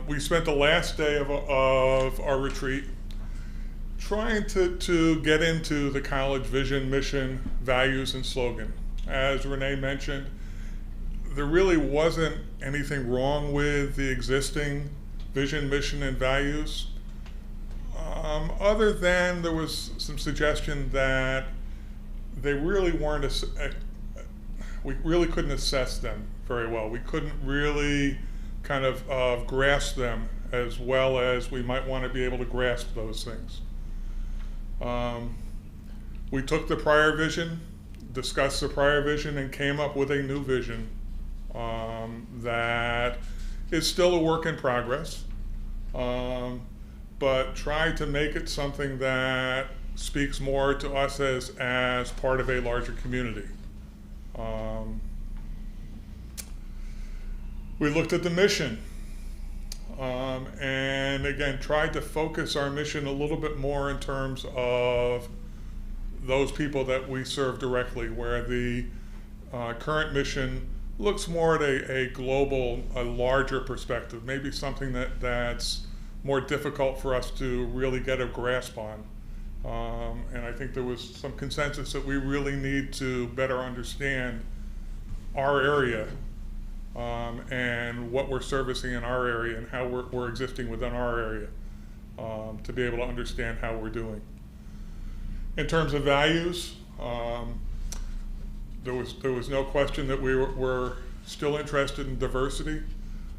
We spent the last day of our retreat trying to get into the college vision, mission, values, and slogan. As Renee mentioned, there really wasn't anything wrong with the existing vision, mission, and values, other than there was some suggestion that they really weren't, we really couldn't assess them very well. We couldn't really kind of grasp them as well as we might want to be able to grasp those things. We took the prior vision, discussed the prior vision, and came up with a new vision that is still a work in progress, but tried to make it something that speaks more to us as part of a larger community. We looked at the mission, and again tried to focus our mission a little bit more in terms of those people that we serve directly, where the current mission looks more at a global, a larger perspective, maybe something that's more difficult for us to really get a grasp on. And I think there was some consensus that we really need to better understand our area and what we're servicing in our area and how we're existing within our area to be able to understand how we're doing. In terms of values, there was no question that we were still interested in diversity.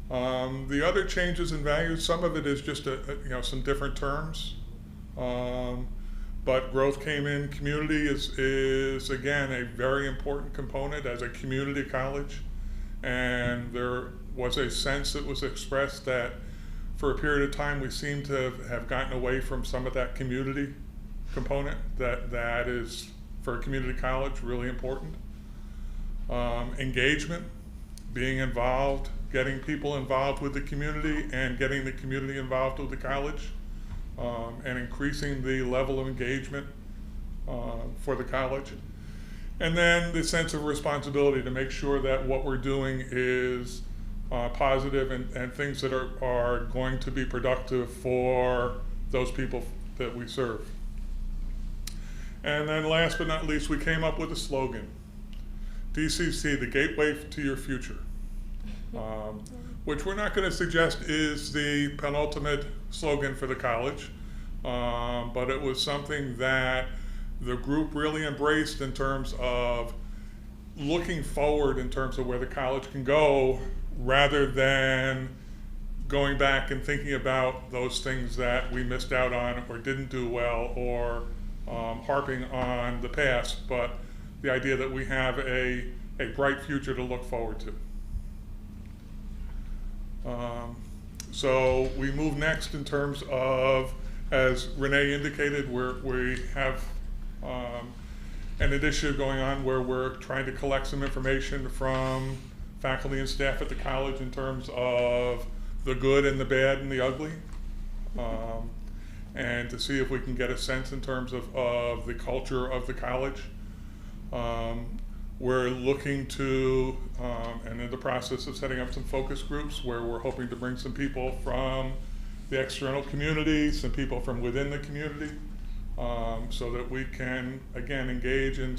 The other changes in values, some of it is just some different terms, but growth came in. Community is again a very important component as a community college, and there was a sense that was expressed that for a period of time we seem to have gotten away from some of that community component that is, for a community college, really important. Engagement, being involved, getting people involved with the community and getting the community involved with the college, and increasing the level of engagement for the college. And then the sense of responsibility to make sure that what we're doing is positive and things that are going to be productive for those people that we serve. And then last but not least, we came up with a slogan, DCC, the gateway to your future, which we're not going to suggest is the penultimate slogan for the college, but it was something that the group really embraced in terms of looking forward in terms of where the college can go, rather than going back and thinking about those things that we missed out on or didn't do well, or harping on the past, but the idea that we have a bright future to look forward to. So we move next in terms of, as Renee indicated, we have an initiative going on where we're trying to collect some information from faculty and staff at the college in terms of the good and the bad and the ugly. And to see if we can get a sense in terms of the culture of the college. We're looking to, and in the process of setting up some focus groups where we're hoping to bring some people from the external community, some people from within the community, so that we can, again, engage in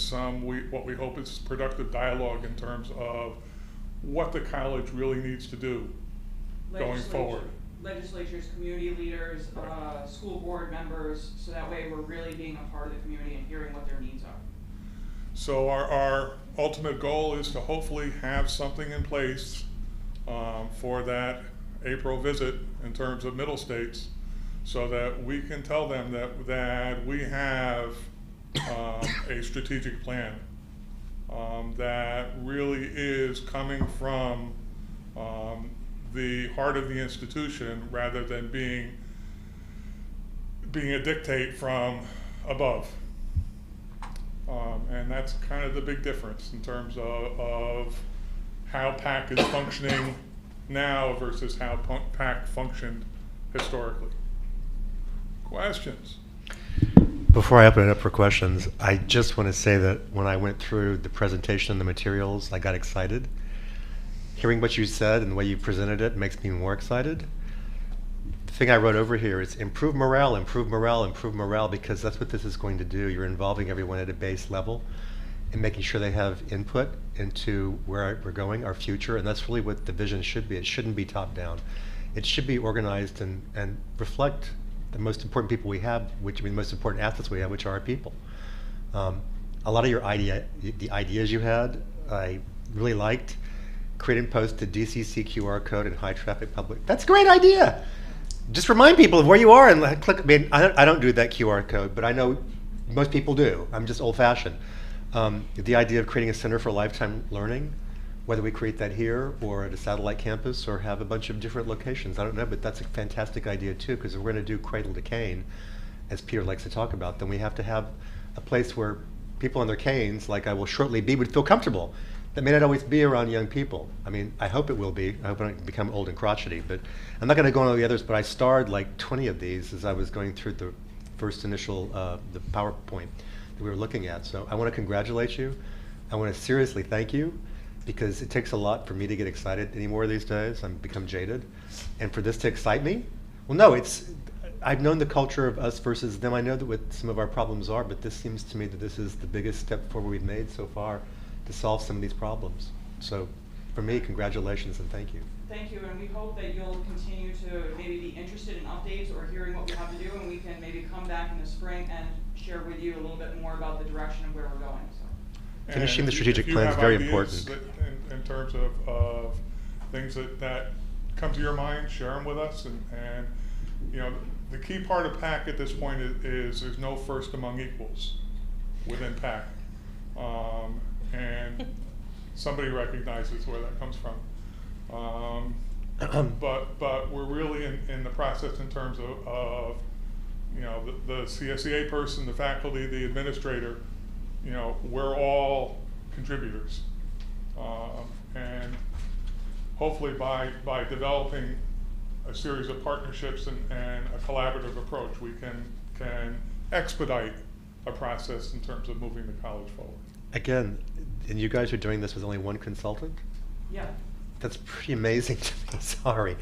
what we hope is productive dialogue in terms of what the college really needs to do going forward. Legislatures, community leaders, school board members, so that way we're really being a part of the community and hearing what their needs are. So our ultimate goal is to hopefully have something in place for that April visit in terms of Middle States, so that we can tell them that we have a strategic plan that really is coming from the heart of the institution, rather than being a dictate from above. And that's kind of the big difference in terms of how PAC is functioning now versus how PAC functioned historically. Questions? Before I open it up for questions, I just want to say that when I went through the presentation and the materials, I got excited. Hearing what you said and the way you presented it makes me more excited. The thing I wrote over here is improve morale, improve morale, improve morale, because that's what this is going to do. You're involving everyone at a base level and making sure they have input into where we're going, our future, and that's really what the vision should be. It shouldn't be top down. It should be organized and reflect the most important people we have, the most important assets we have, which are our people. A lot of the ideas you had, I really liked. create and post a DCC QR code in high traffic public. That's a great idea. Just remind people of where you are and click. I mean, I don't do that QR code, but I know most people do. I'm just old fashioned. The idea of creating a center for lifetime learning, whether we create that here or at a satellite campus or have a bunch of different locations, I don't know, but that's a fantastic idea too, because if we're going to do cradle to cane, as Peter likes to talk about, then we have to have a place where people on their canes, like I will shortly be, would feel comfortable. That may not always be around young people. I mean, I hope it will be. I hope I don't become old and crotchety, but I'm not going to go on all the others, but I starred like 20 of these as I was going through the first initial, the PowerPoint that we were looking at. So I want to congratulate you. I want to seriously thank you, because it takes a lot for me to get excited anymore these days. I've become jaded. And for this to excite me, well, no, I've known the culture of us versus them. I know that what some of our problems are, but this seems to me that this is the biggest step forward we've made so far to solve some of these problems. So for me, congratulations and thank you. Thank you, and we hope that you'll continue to maybe be interested in updates or hearing what we have to do, and we can maybe come back in the spring and share with you a little bit more about the direction of where we're going. So. Finishing the And strategic if you plan is have very ideas important. that in terms of things that come to your mind, share them with us. And you know, the key part of PAC at this point is there's no first among equals within PAC. And somebody recognizes where that comes from. But we're really in the process in terms of you know, the CSEA person, the faculty, the administrator, you know, we're all contributors. And hopefully by developing a series of partnerships and a collaborative approach, we can expedite a process in terms of moving the college forward. Again, and you guys are doing this with only one consultant? Yeah. That's pretty amazing to me, sorry.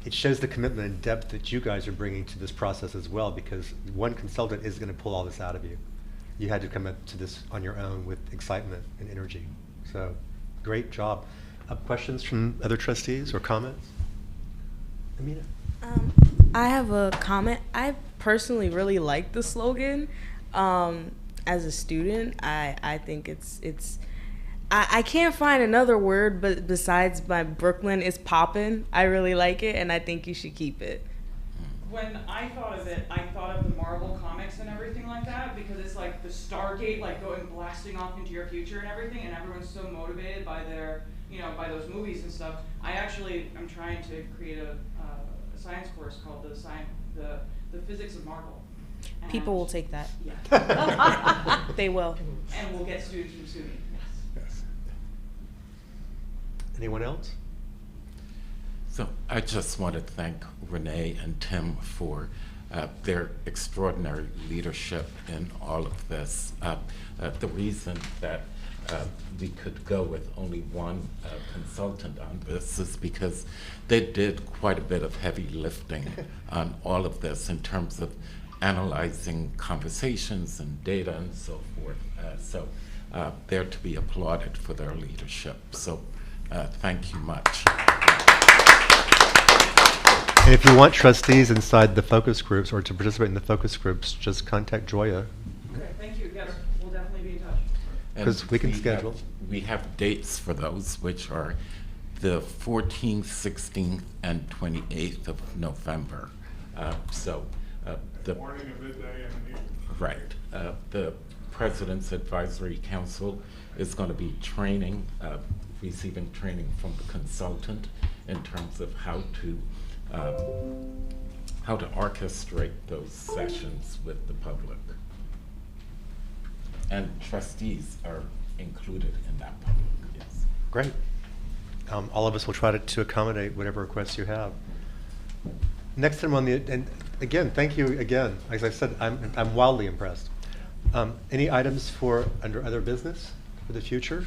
It shows the commitment and depth that you guys are bringing to this process as well, because one consultant is going to pull all this out of you. You had to come up to this on your own with excitement and energy. So, great job. Questions from other trustees or comments? Amina? I have a comment. I personally really like the slogan. As a student, I think it's I can't find another word but besides my Brooklyn is poppin'. I really like it, and I think you should keep it. When I thought of it, I thought of the Marvel comics and everything like that, because it's like the Stargate, like going blasting off into your future and everything, and everyone's so motivated by their, you know, by those movies and stuff. I'm trying to create a science course called the Physics of Marvel. And People will take that. Yeah. They will. And we'll get students from SUNY. Yes. Anyone else? So I just want to thank Renee and Tim for their extraordinary leadership in all of this. The reason that we could go with only one consultant on this is because they did quite a bit of heavy lifting on all of this in terms of analyzing conversations and data and so forth. So they're to be applauded for their leadership. So thank you much. And if you want trustees inside the focus groups or to participate in the focus groups, just contact Joya. Okay, thank you. Yes, we'll definitely be in touch. And 'Cause we can schedule. We have dates for those, which are the 14th, 16th, and 28th of November. The Morning of midday and evening. right. The President's Advisory Council is going to be training, receiving training from the consultant in terms of how to orchestrate those sessions with the public. And trustees are included in that public, yes. Great. All of us will try to accommodate whatever requests you have. Next time on the, and again, thank you again. As I said, I'm wildly impressed. Any items for under other business for the future?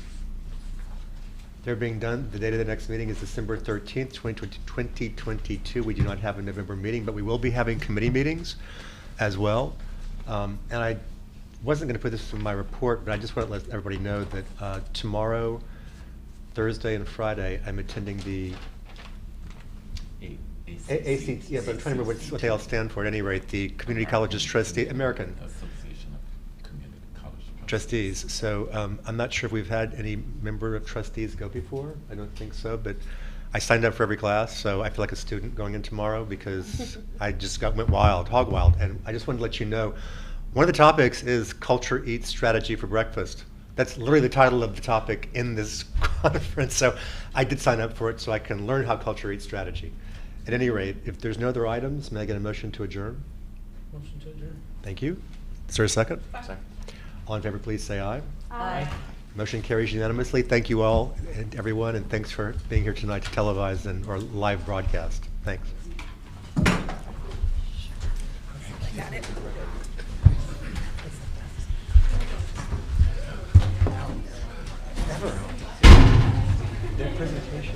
They're being done. The date of the next meeting is December 13th, 2022. We do not have a November meeting, but we will be having committee meetings as well. And I wasn't going to put this in my report, but I just want to let everybody know that tomorrow, Thursday, and Friday, I'm attending the ACT. Yeah, but I'm trying to remember what they all stand for. At any rate, the Community Colleges Trustee American. Association of Community College Trustees. So I'm not sure if we've had any member of trustees go before. I don't think so, but I signed up for every class, so I feel like a student going in tomorrow because I just went wild, hog wild. And I just wanted to let you know, one of the topics is Culture Eats Strategy for Breakfast. That's literally the title of the topic in this conference. So I did sign up for it so I can learn how culture eats strategy. At any rate, if there's no other items, may I get a motion to adjourn? Motion to adjourn. Thank you. Is there a second? Second. All in favor, please say aye. Aye. Motion carries unanimously. Thank you all and everyone, and thanks for being here tonight to televise or live broadcast. Thanks. Got it. Their presentation,